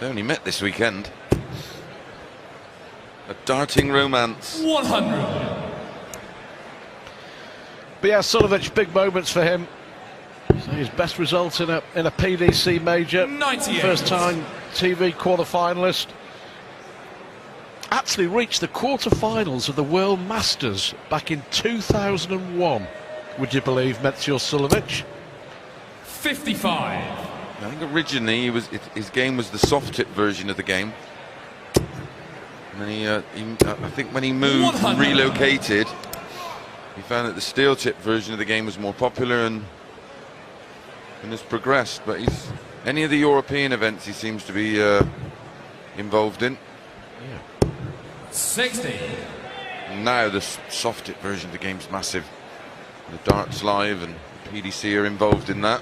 They only met this weekend. A darting romance. 100. But yeah, Suljovic, big moments for him. So his best result in a PDC major. 98. First time TV quarter-finalist. Actually reached the quarter-finals of the World Masters back in 2001. Would you believe, Mensur Suljovic? 55. I think originally his game was the soft tip version of the game. And then I think when he moved and relocated, he found that the steel tip version of the game was more popular and has progressed. But any of the European events he seems to be involved in. Yeah. 60. And now the soft tip version of the game's massive. The Dartstv and PDC are involved in that.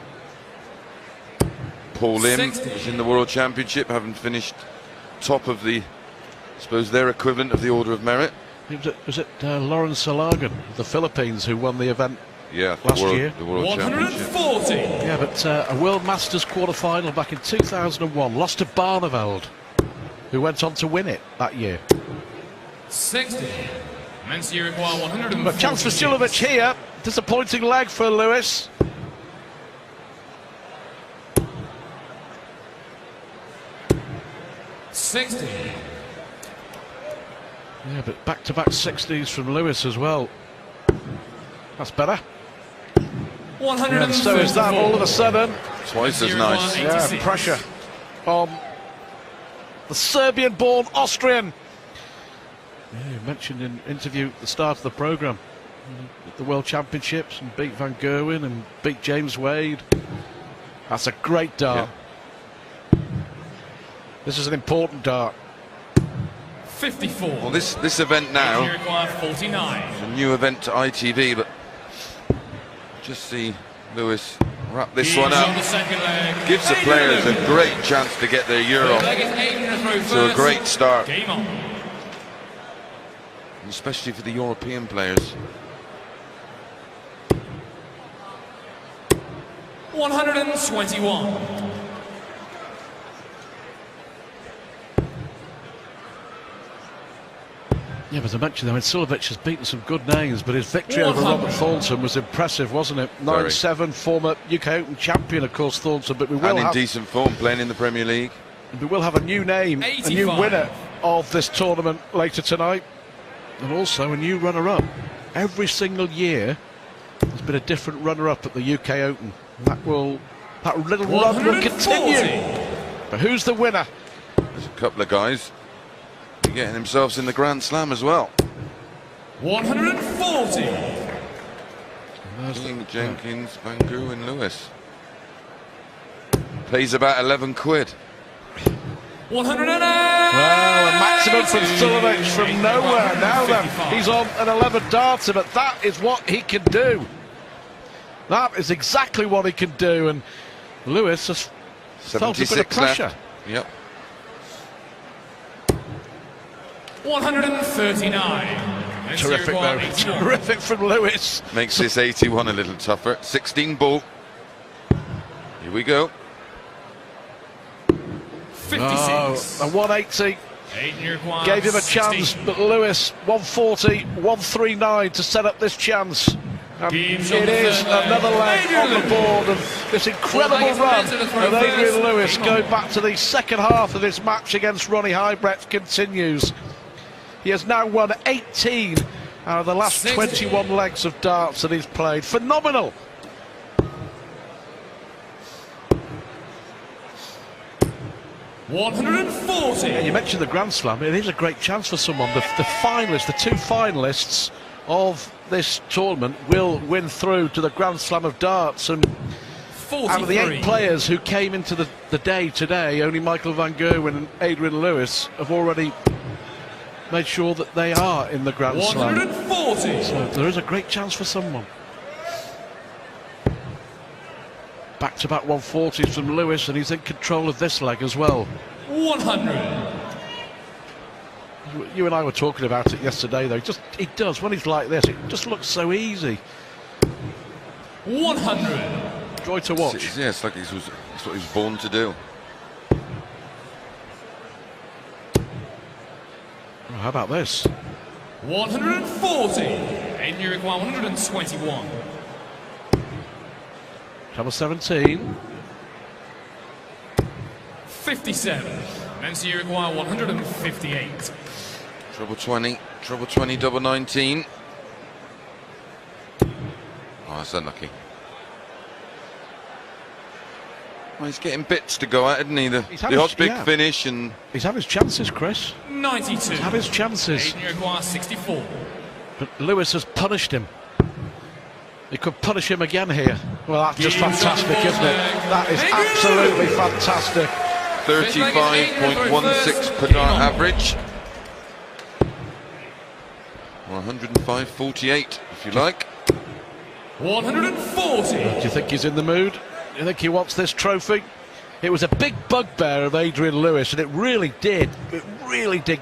Paul Lim is in the World Championship, having finished top of the, I suppose, their equivalent of the Order of Merit. Was it Lawrence Salagan of the Philippines who won the event last year? The World 140. Championship. Yeah, but a World Masters quarter-final back in 2001, lost to Barneveld, who went on to win it that year. 60. Mensur require 140. But chance for Suljovic here. Disappointing leg for Lewis. Yeah, but back-to-back 60s from Lewis as well. That's better. 100. Yeah, so is that all of a sudden. Twice as nice. Yeah, pressure on the Serbian-born Austrian. Yeah, you mentioned in interview at the start of the programme at the World Championships and beat Van Gerwen and beat James Wade. That's a great dart. Yeah. This is an important dart. 54. Well, this event now require 49. is a new event to ITV, but just see Lewis wrap this one up. Gives the players a great chance to get their Euro. So a great start. Game on. Especially for the European players. 121. Yeah, but as I mentioned, I mean, Suljovic has beaten some good names, but his victory over Robert Thornton was impressive, wasn't it? 9-7, former UK Open champion, of course, Thornton. But we will have decent form, playing in the Premier League. We will have a new name, 85. a new winner of this tournament later tonight, and also a new runner-up. Every single year, there's been a different runner-up at the UK Open. And that little run will continue. But who's the winner? There's a couple of guys getting themselves in the Grand Slam as well. 140. King, Jenkins, Van Gerwen, Lewis. Pays about 11 quid. 108. Well, a maximum from Suljovic from nowhere. Now then, he's on an 11 darter, but that is what he can do. That is exactly what he can do, and Lewis has felt a bit of pressure. Left. Yep. 139. Terrific though, terrific from Lewis. Makes this 81 a little tougher. 16 ball. Here we go. 56. Oh, a 180 gave him a chance, 16. But Lewis 140, 139 to set up this chance. And it is another leg on the board of this incredible run of Adrian Lewis. Going back to the second half of this match against Ronnie Highbrett continues. He has now won 18 out of the last 21 legs of darts that he's played. Phenomenal. $140. And you mentioned the Grand Slam. It is a great chance for someone. The finalists, the two finalists of this tournament will win through to the Grand Slam of darts. And 43. Out of the 8 players who came into the day today, only Michael Van Gerwen and Adrian Lewis have already made sure that they are in the Grand Slam. 140. So there is a great chance for someone. Back-to-back 140s from Lewis, and he's in control of this leg as well. 100. You and I were talking about it yesterday, though. He does, when he's like this, it just looks so easy. 100. Joy to watch. Yeah, it's like it's what he was born to do. Oh, how about this? 140. Aiden, you require 121. Trouble 17. 57. Mensur, you require 158. Trouble 20, double 19. Oh, that's unlucky. Well, he's getting bits to go at, isn't he? The hot big finish, and he's had his chances, Chris. 92. He's had his chances. Aiden, you require 64. But Lewis has punished him. He could punish him again here. Well, that's just fantastic, isn't it? That is absolutely fantastic. 35.16 per dart average. 105.48, if you like. 140. Do you think he's in the mood? Do you think he wants this trophy? It was a big bugbear of Adrian Lewis, and it really did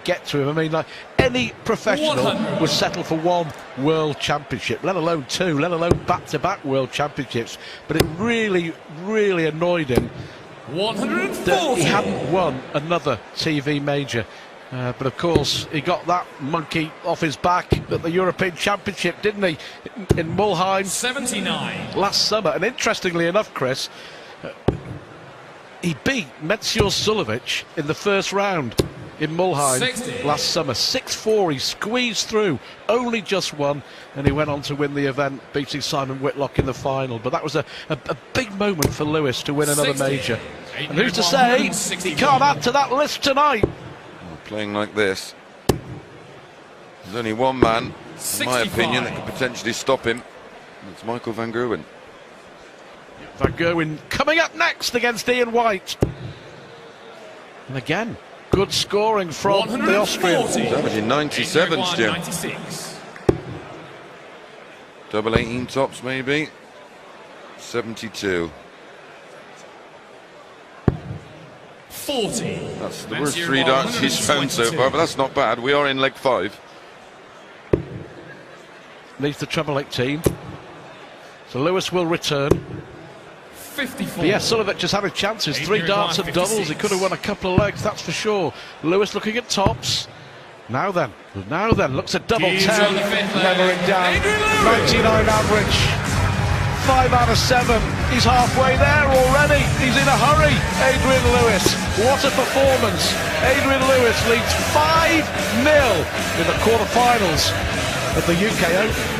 get to him. I mean, like, any professional 100. would settle for one world championship, let alone two, let alone back-to-back world championships. But it really annoyed him 140. that he hadn't won another TV major. But of course, he got that monkey off his back at the European Championship, didn't he? In Mulheim 79. last summer. And interestingly enough, Chris, he beat Mensur Suljovic in the first round in Mulheim 60. last summer. 6-4, he squeezed through, only just won, and he went on to win the event, beating Simon Whitlock in the final. But that was a big moment for Lewis to win another 60. major. And who's to say he can't add to that list tonight? Playing like this, there's only one man, in 65. my opinion, that could potentially stop him. It's Michael van Gerwen. Van Gerwen coming up next against Ian White. And again, good scoring from the Austrian. He's averaging 97 still. 96. Double 18 tops maybe. 72. 40. That's the worst 3 darts he's found so far, but that's not bad. We are in leg 5. Leaves the treble 18. So Lewis will return. 54. But yeah, Suljovic just had his chances. 3 darts and doubles. He could have won a couple of legs, that's for sure. Lewis looking at tops. Now then, looks at double 10. Levering down. 99 average. 5 out of 7. He's halfway there already. He's in a hurry. Adrian Lewis. What a performance. Adrian Lewis leads 5-0 in the quarterfinals of the UK Open.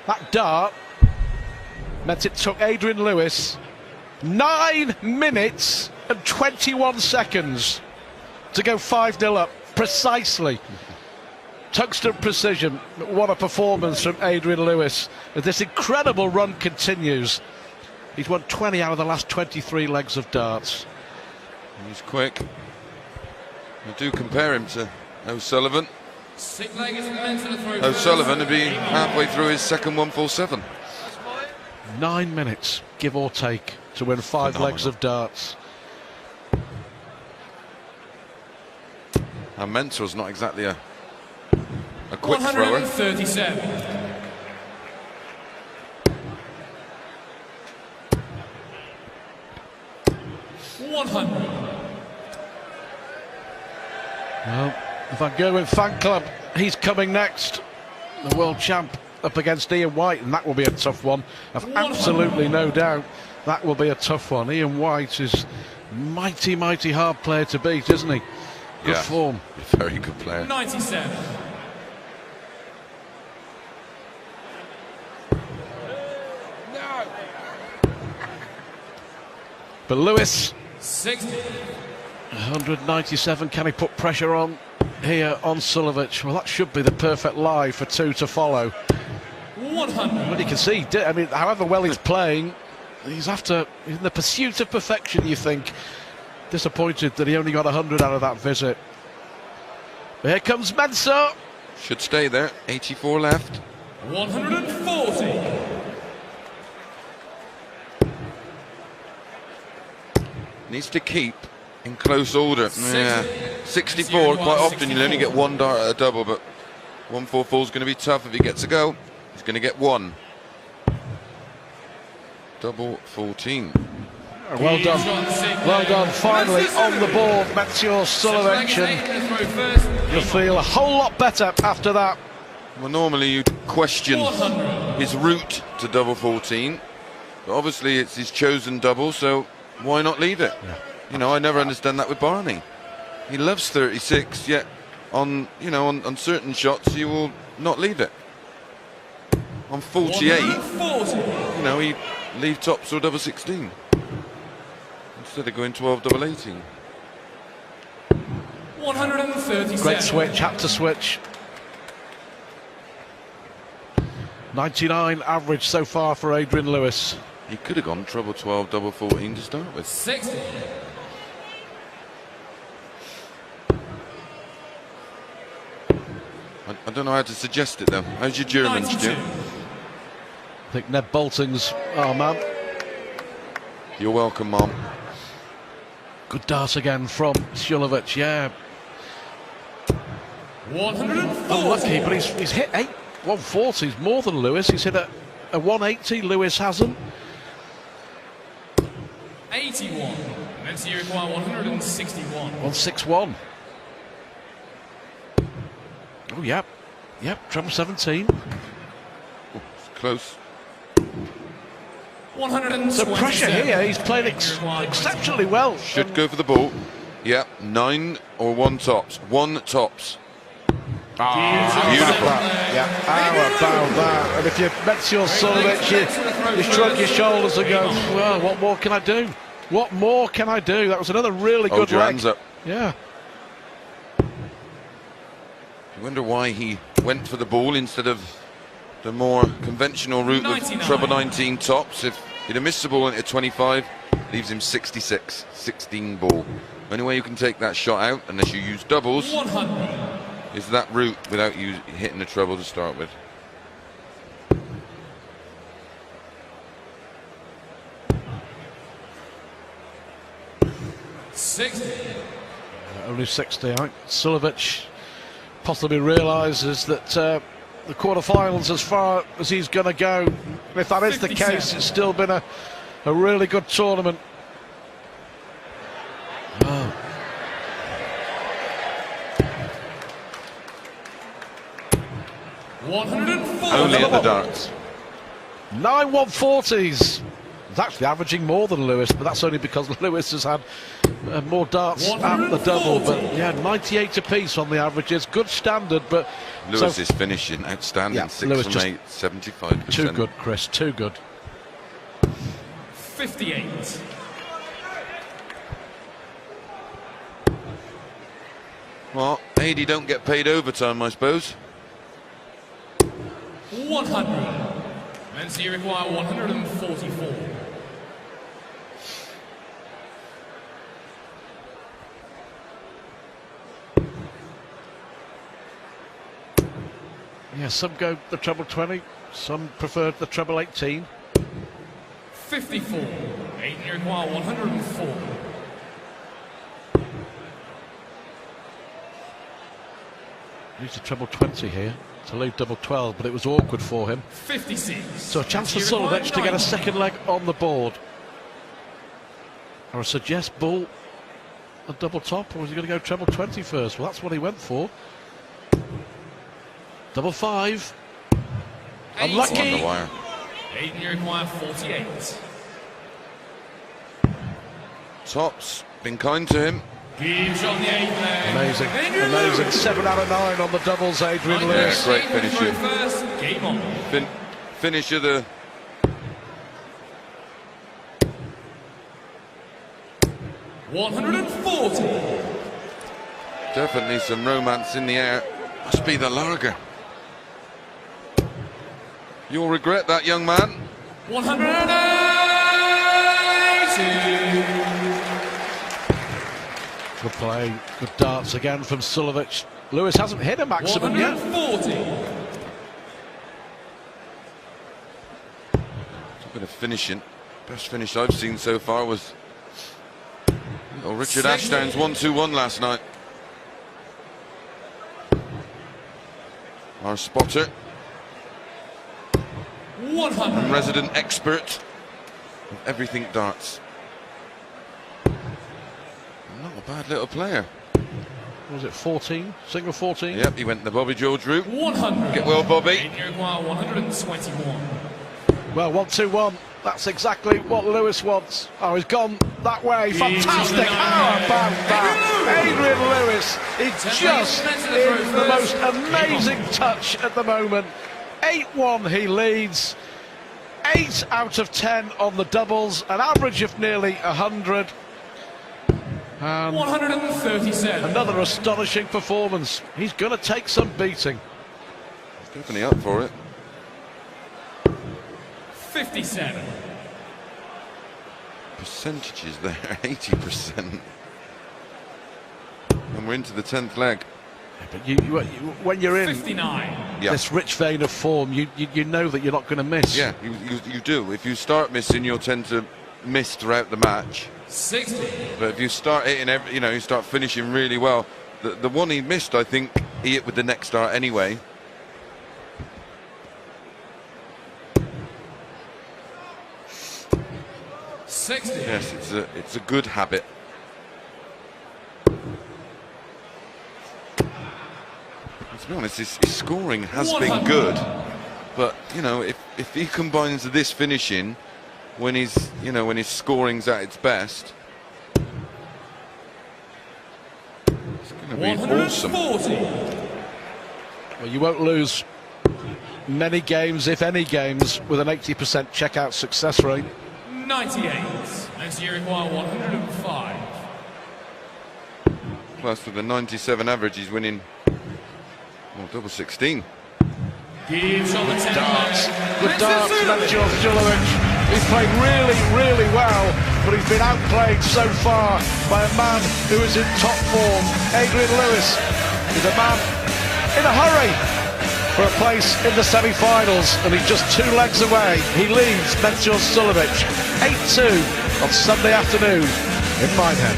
That dart meant it took Adrian Lewis 9 minutes and 21 seconds to go 5-0 up, precisely. Tungsten precision. What a performance from Adrian Lewis. As this incredible run continues, he's won 20 out of the last 23 legs of darts. He's quick. I do compare him to O'Sullivan. O'Sullivan would be halfway through his second 147. 9 minutes, give or take, to win 5 legs of darts. And Mensur's not exactly a quick thrower. 137. Well, Van Gerwen fan club, he's coming next. The world champ up against Ian White, and that will be a tough one. I've absolutely no doubt that will be a tough one. Ian White is mighty, mighty hard player to beat, isn't he? Good form. Very good player. 97. But Lewis, 60. 197, can he put pressure on here on Suljovic? Well, that should be the perfect lie for 2 to follow. 100. But you can see, I mean, however well he's playing, he's after, in the pursuit of perfection, you think. Disappointed that he only got 100 out of that visit. But here comes Mensur. Should stay there, 84 left. 140. Needs to keep in close order. Yeah, 64. Quite often you'll only get 1 dart at a double, but 144 is going to be tough if he gets a go. He's going to get 1. Double 14. Well done. Well done. Finally on the board, Mensur Suljovic. You'll feel a whole lot better after that. Well, normally you'd question his route to double 14, but obviously it's his chosen double, so why not leave it? Yeah. You know, I never understand that with Barney. He loves 36, yet on on certain shots he will not leave it. On 48, you know, he leave tops or double 16 instead of going 12 double 18. 137. Great switch, had to switch. 99 average so far for Adrian Lewis. He could have gone treble 12 double 14 to start with. 60. I don't know how to suggest it though. How's your German, 92. Stu? I think Ned Bolting's our man. You're welcome, Mom. Good dart again from Suljovic, yeah. 140. Unlucky, but he's hit 8 140s, more than Lewis. He's hit a 180, Lewis hasn't. 81. Mensur require 161. 161. Oh, yep. Yep, treble 17. Oh, it's close. 127. So pressure here, he's played exceptionally well. Should go for the ball. Yep, 9 or 1 tops. 1 tops. Beautiful. Yeah, how about that? And if you Mensur Suljovic, you shrug your shoulders and go, well, what more can I do? What more can I do? That was another really good Your leg. hands up. Yeah. I wonder why he went for the ball instead of the more conventional route of treble 19 tops. If he'd have missed the ball into 25, leaves him 66, 16 ball. The only way you can take that shot out, unless you use doubles, 100. is that route without you hitting the treble to start with. Only 60. I think Suljovic possibly realises that the quarterfinals, as far as he's going to go, if that is the case, it's still been a really good tournament. Oh. Only at the darts. 9 140s. He's actually averaging more than Lewis, but that's only because Lewis has had more darts at the double. But yeah, 98 apiece on the averages. Good standard, but Lewis is finishing outstanding. Yeah, 6 Lewis from just 8, 75%. too good, Chris. Too good. 58. Well, 80 don't get paid overtime, I suppose. 100. Mensur require 144. Yeah, some go the treble 20, some preferred the treble 18. 54. Adrian require 104. Used a treble 20 here to leave double 12, but it was awkward for him. 56. So a chance for Mensur require Suljovic to get a 90. second leg on the board. Or I suggest Bull a double top, or was he going to go treble 20 first? Well, that's what he went for. Double 5. Unlucky. On the wire. Adrian require 48. Top's been kind to him. Deep shot on the 8th leg. Amazing, Adrian amazing. Lewis. 7 out of 9 on the doubles, Adrian Nine Lewis. great seconds finisher. for first. Game on. Finish of the 140. definitely some romance in the air. Must be the lager. You'll regret that, young man. 180. Good play, good darts again from Suljovic. Lewis hasn't hit a maximum yet. 140. A bit of finishing. Best finish I've seen so far was Richard Ashdown's 1-2-1 last night. Our spotter 100. and resident expert of everything darts. Not a bad little player. Was it 14? Single 14? Yep, he went the Bobby George route. 100. Get well, Bobby. Adrian require 121. Well, 1-2-1. That's exactly what Lewis wants. Oh, he's gone that way. Fantastic. How about that? Adrian Lewis is just in the most amazing touch at the moment. 8-1 he leads. 8 out of 10 on the doubles. An average of nearly 100. And 137. another astonishing performance. He's going to take some beating. Definitely up for it. 57. Percentages there, 80%. And we're into the 10th leg. But when you're in 59. Yeah. this rich vein of form, you know that you're not going to miss. Yeah, you do. If you start missing, you'll tend to miss throughout the match. 60. But if you start hitting, you start finishing really well. The one he missed, I think, he hit with the next start anyway. Yes, it's a good habit. To be honest, his scoring has been good, but if he combines this finishing when his scoring's at its best, it's going to be awesome. 140. Well, you won't lose many games, if any games, with an 80% checkout success rate. 98. Mensur require 105. Plus with a 97 average, he's winning double 16. Gives on the 10 Darts. leg. Good darts, Mensur. Suljovic. He's played really, really well, but he's been outplayed so far by a man who is in top form. Adrian Lewis is a man in a hurry for a place in the semi-finals, and he's just 2 legs away. He leads Mensur Suljovic 8-2 on Sunday afternoon in Minehead.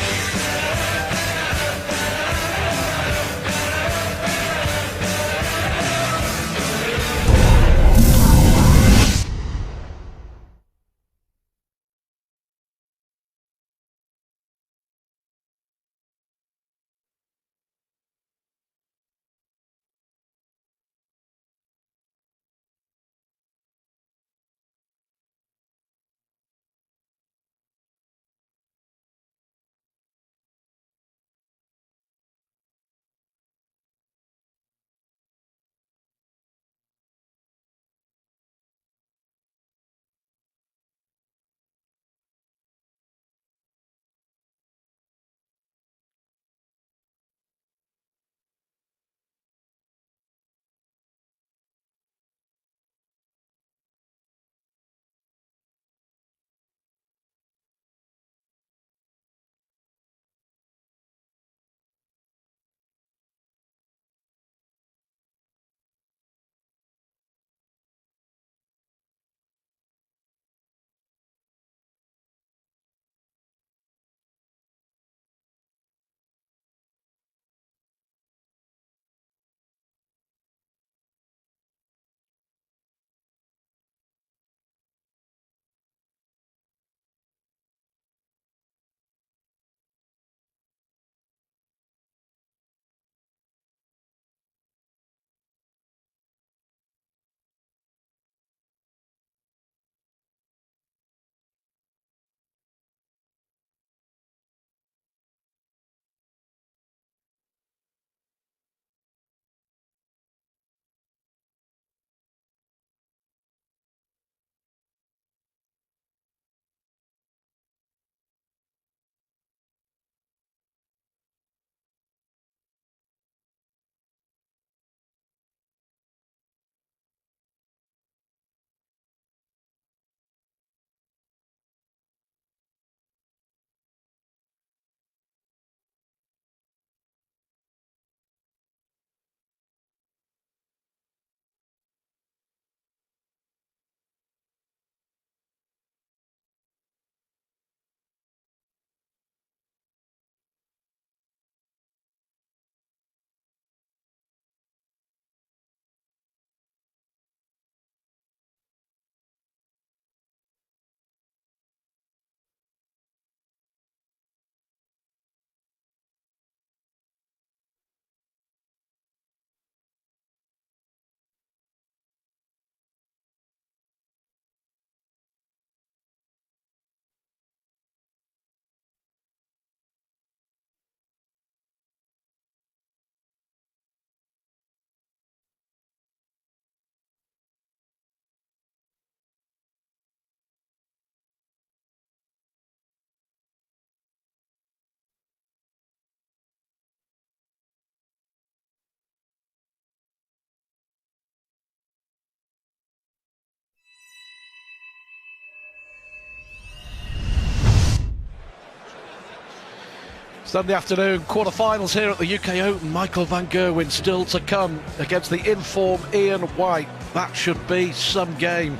Sunday afternoon, quarter-finals here at the UK Open. Michael van Gerwen still to come against the in-form Ian White. That should be some game.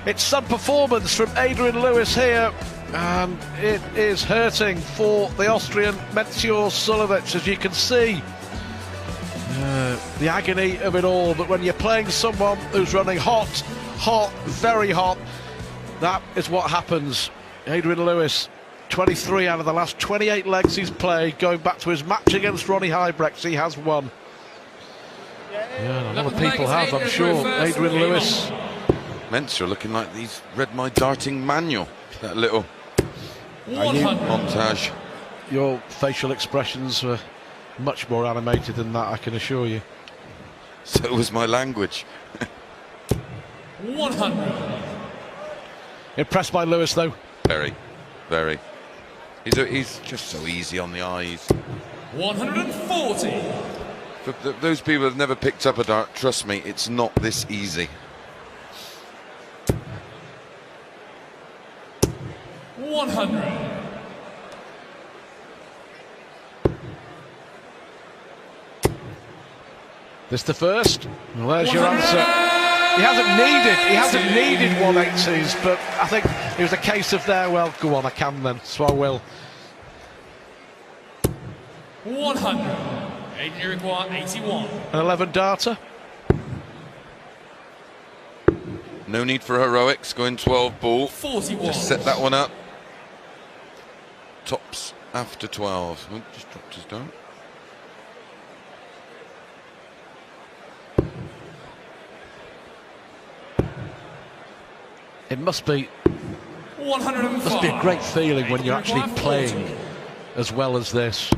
It's some performance from Adrian Lewis here, and it is hurting for the Austrian Mensur Suljovic, as you can see. The agony of it all, but when you're playing someone who's running hot, very hot, that is what happens. Adrian Lewis, 23 out of the last 28 legs he's played, going back to his match against Ronnie Hybrechts, he has won. Yeah, a lot of people have, I'm sure. Adrian Lewis. Mensur looking like he's read my darting manual. That little montage. Your facial expressions were much more animated than that, I can assure you. So was my language. 100. Impressed by Lewis, though. Very, very. He's just so easy on the eyes. 140. For those people who've never picked up a dart, trust me, it's not this easy. 100. This the first? Well, there's your answer. He hasn't needed 180s, but I think it was a case of there, well, go on, I can then, so I will. 100. Adrian Uruguay, 81. An 11 darter. No need for heroics, going 12 ball. 41. Just set that one up. Tops after 12. Oh, just dropped his dart. It must be 105. a great feeling when you're actually playing as well as this.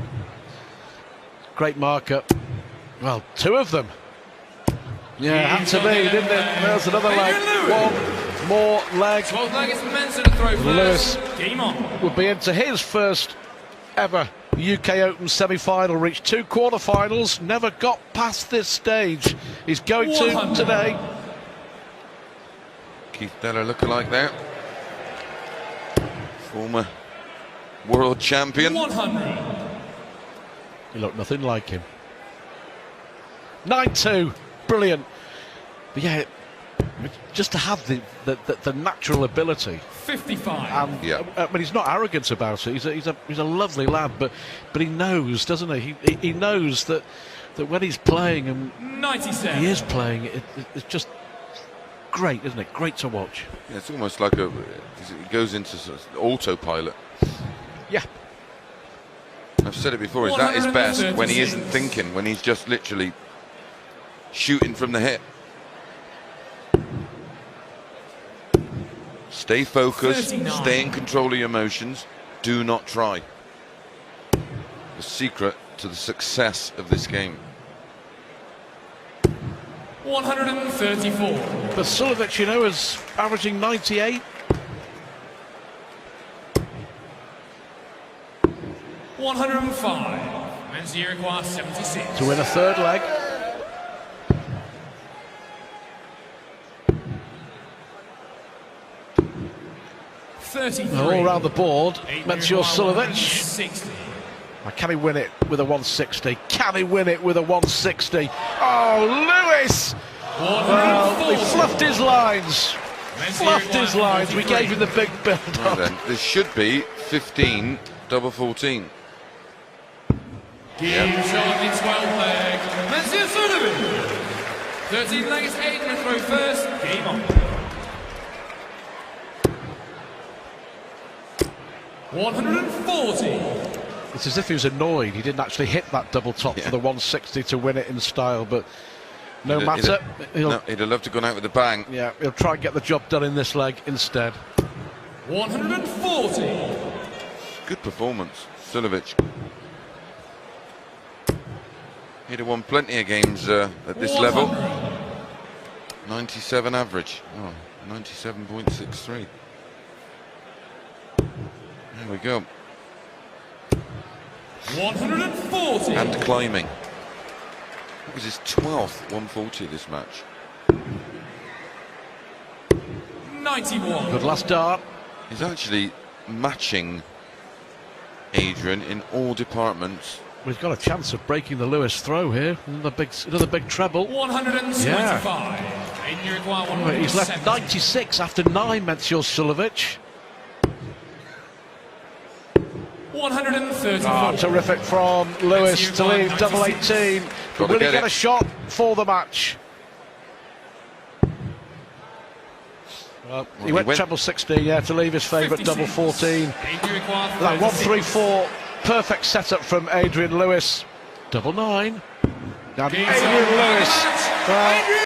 Great marker. Well, two of them. Yeah, had to be, didn't it? There's another leg. One more leg. 12 leg is Mensur to throw Lewis first. Game on. would be into his first ever UK Open semi-final, reached 2 quarter-finals, never got past this stage. He's going to today. Keith Deller lookalike there. Former world champion. 100. He looked nothing like him. 9-2, brilliant. But yeah, just to have the natural ability. 55. And Yeah. I mean, he's not arrogant about it. He's a lovely lad, but he knows, doesn't he? He knows that when he's playing, and 97. he is playing, it's just great, isn't it? Great to watch. Yeah, it's almost like it goes into sort of autopilot. Yeah. I've said it before, is that his best when he isn't thinking, when he's just literally shooting from the hip. Stay focused, 39. stay in control of your emotions, do not try. The secret to the success of this game. 134. But Suljovic, you know, is averaging 98. 105. Mensur requires 76. To win a third leg. All round the board, Mensur Suljovic. 60. Can he win it with a 160? Can he win it with a 160? Oh, Lewis! Well, he fluffed his lines. Fluffed his lines. We gave him the big build-up. Right then, this should be 15 double 14. Game shot in 12 leg. Mensur Suljovic. 13 leg is Adrian to throw first. Game on. 140. It's as if he was annoyed he didn't actually hit that double top for the 160 to win it in style, but no matter. He'd have loved to go out with a bang. Yeah, he'll try and get the job done in this leg instead. 140. Good performance, Suljovic. He'd have won plenty of games at this 100. level. 97 average. Oh, 97.63. There we go. 140. And climbing. It was his 12th 140 this match. 91. Good last dart. He's actually matching Adrian in all departments. We've got a chance of breaking the Lewis throw here. Another big treble. 125. Yeah. Aiden, you require 170. He's left 96 after 9, Mensur Suljovic. 134. Terrific from Lewis to leave double 18. Will he get a shot for the match? Well, he went treble 16, yeah, to leave his favourite double 14. That 1-3-4, perfect setup from Adrian Lewis. Double 9. And Adrian Lewis, well,